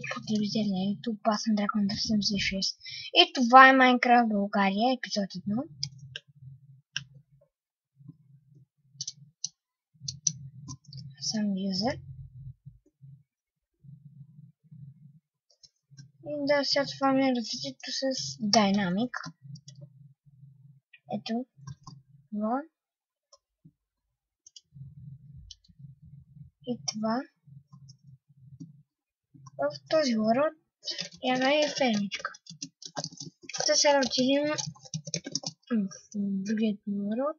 по телевизия на YouTube, аз съм Дракон 76. И това е Майнкрафт България, епизод 1. Съм юзер. И да, сега това ми е развитието с Dynamic. Ето. Това. И това. В този урод една е фермичка. Сега отидем в другият урод.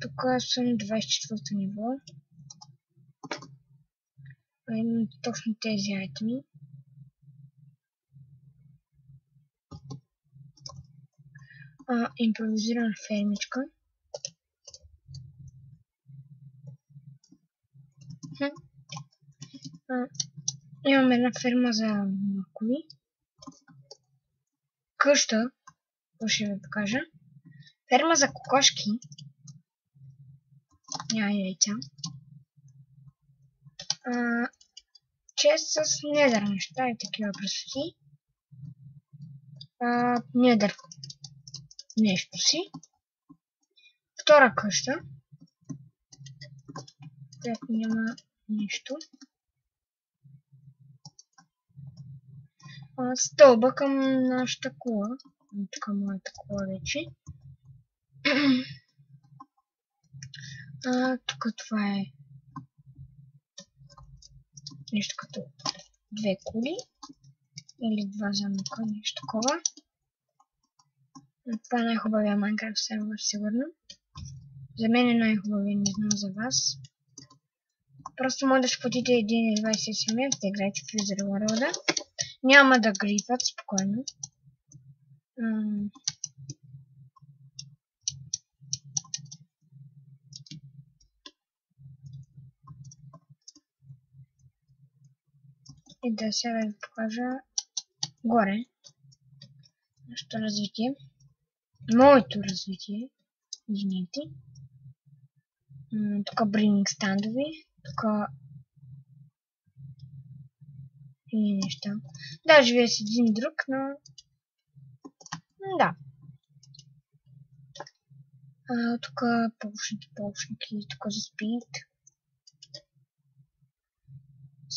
Тук съм 24 ниво. Имам точно тези айтеми. Импровизирана фермичка. Имам една ферма за моркови. Къща, ще ви покажа. Ферма за кокошки. Няма яйца. Чест с недър неща и такива красоти. Недър нещо си. Втора къща. Която няма нищо. Стълба към нашата кула. Тук моята кула вече. Тук това е нещо като две кули. Или два замъка, нещо такова. Това е най-хубавия Майнкрафт сервер, сигурно. За мен е най-хубавия, не знам за вас. Просто може да си платите 1,27 лева да играете в User World. Няма да грипват, спокойно. И да сега ви покажа горе нашето развитие. Моето развитие. Извинете. Тук брининг стандови. Тук и неща. Да, живея с един друг, но да. Тук полшники, тук за спид.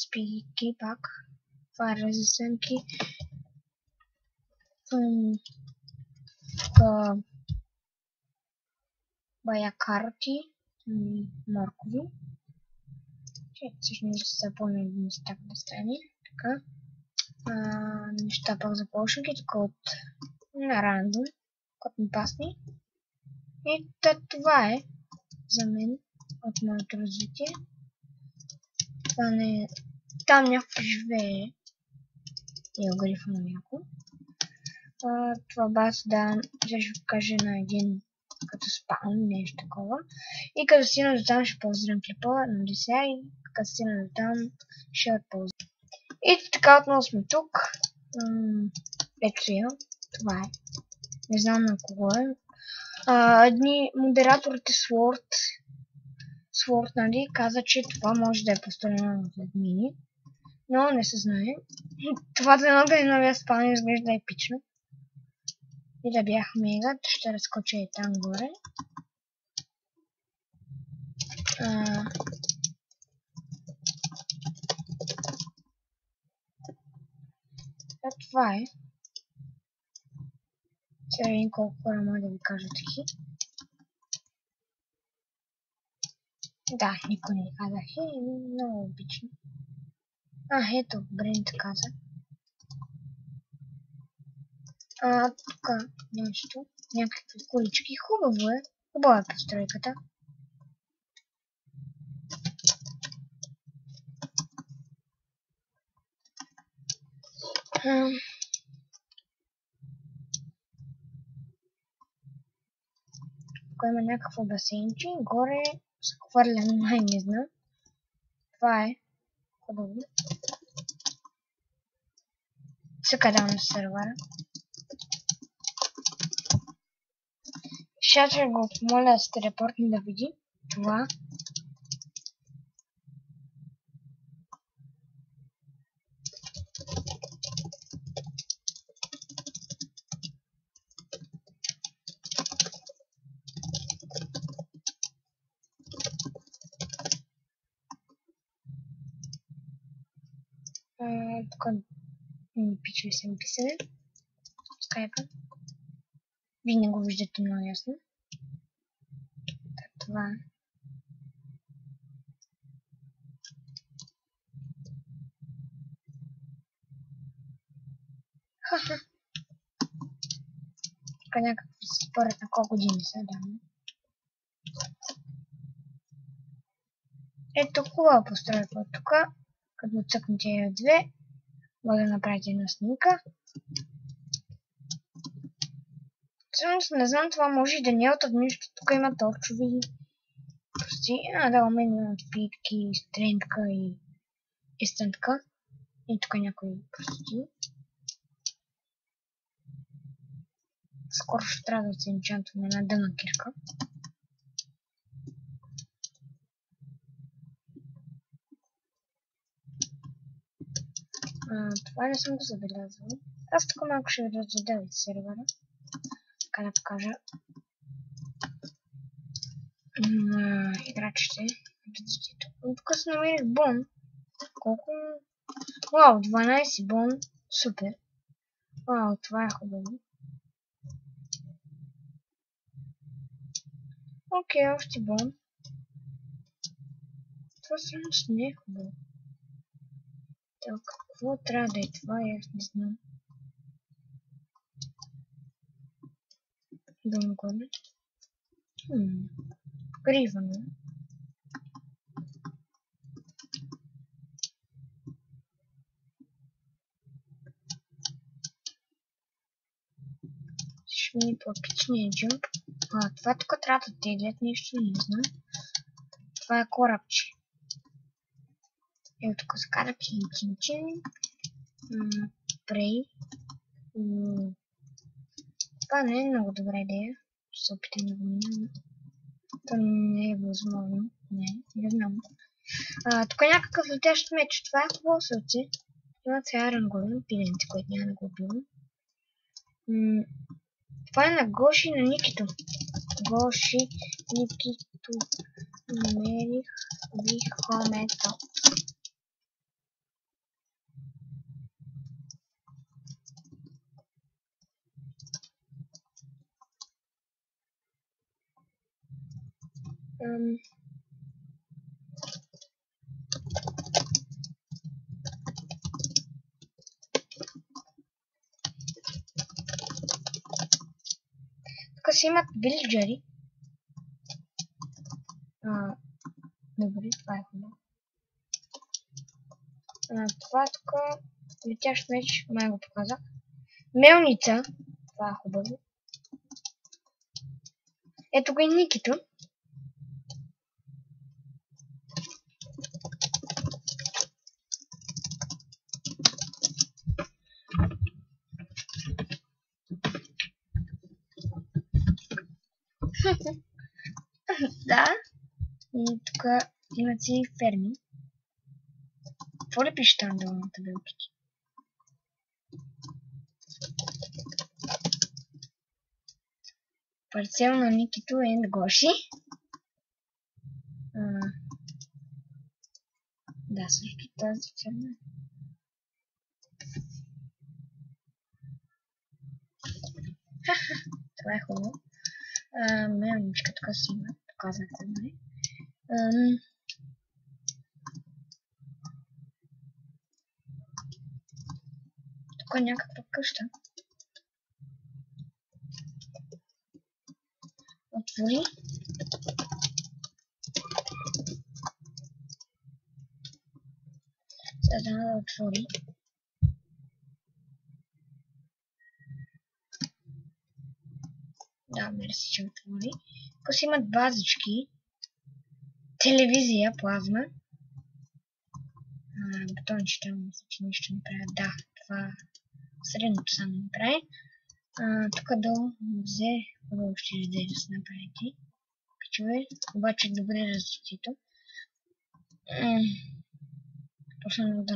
Спики пак. Това е разъсънки. Тук бая карти. Моркови. Всъщност се запомня неща да стане. Така. Неща пак за полшники. Тук от на рандом. Кот ми пасни. И това е за мен от моето развитие. Това не е... Там някакво живее. И огрифа на някой. Това бас да ще покажа на един като спаун, нещо такова. И като стигна до там ще ползвам клипа на десея и като стигна до там ще отползвам. И така отново сме тук. Ето я. Това е. Не знам на кого е. Едни модераторите Sword, нали, каза, че това може да е построено от админи. Но не се знае. Това за едно да е новия спаун изглежда епично. И да бях мегат, ще разкоча и там горе. Това е. Сега видим колко хора може да ви кажа таки. Да, никой не казах. Много обично. Ето, Брент каза. Тук нещо. Някакви кулички. Хубаво е. Хубава е постройката. Тук има някакво басейнче. Горе се хвърля, май не знам. Това е хубаво. Сега дам на сервера. Ще го помоля да се телепортне да види това. Тук пичове са ми писали. Скайпа. Вие не го виждате много ясно. Това е. Ха-ха. Тук някакви се спорят на колко години са давно. Ето хубава постройка от тук. Като цъкнете две, може да направите една снимка. Всъщност не знам, това може и да не е от админището. Тук има торчови. Прости. Да, у мен има питки, стрендка и стрендка. И тук някои прости. Скоро ще трябва да се енчантваме една дъна кирка. Това не съм го забелязал. Аз тук малко ще ви разгледам сервера. Така да покажа играчите. Тук се намерих бон. Колко? Вау, 12 бон. Супер. Вау, това е хубаво. Окей, още бон. Това всъщност не е хубаво. Так, какво трябва да е това? Аз не знам. Да му горе. Гривано. Ще ми по-пичния джъмп. Това тук трябва да теглят нещо, не знам. Това е корабче. Ето тук се кара чин-чин-чин. Прей. Това не е много добра идея. Ще се опитам да го минам. Това не е възможно. Не знам. Тук е някакъв летящ меч. Това е хубаво сълце. Има цяла ранголен пиленце, което няма да го убивам. Това е на Гоши и на Никито. Гоши, Никито, намерих вихомето. Тук си имат вилиджери. Добре, това е хубаво. Това тук летящ меч, май го показах. Мелница, това е хубаво. Ето го и Никито. Да. И тук имат си ферми. Какво ли пише там долу на табелките? Парцел на Никито and Гоши. Да, също тази ферма. Това е хубаво. Мелничка тук си има. Показвате, нали? Тук е някаква къща. Отвори. Сега да отвори. Да, мерси, че отвори. Тук си имат базички. Телевизия, плазма. Бутончета, мисля, че нищо не правят. Да, това средното само не прави. Тук долу взе, хубаво ще изде да се направите. Пичове, обаче добре развитието. Почнем да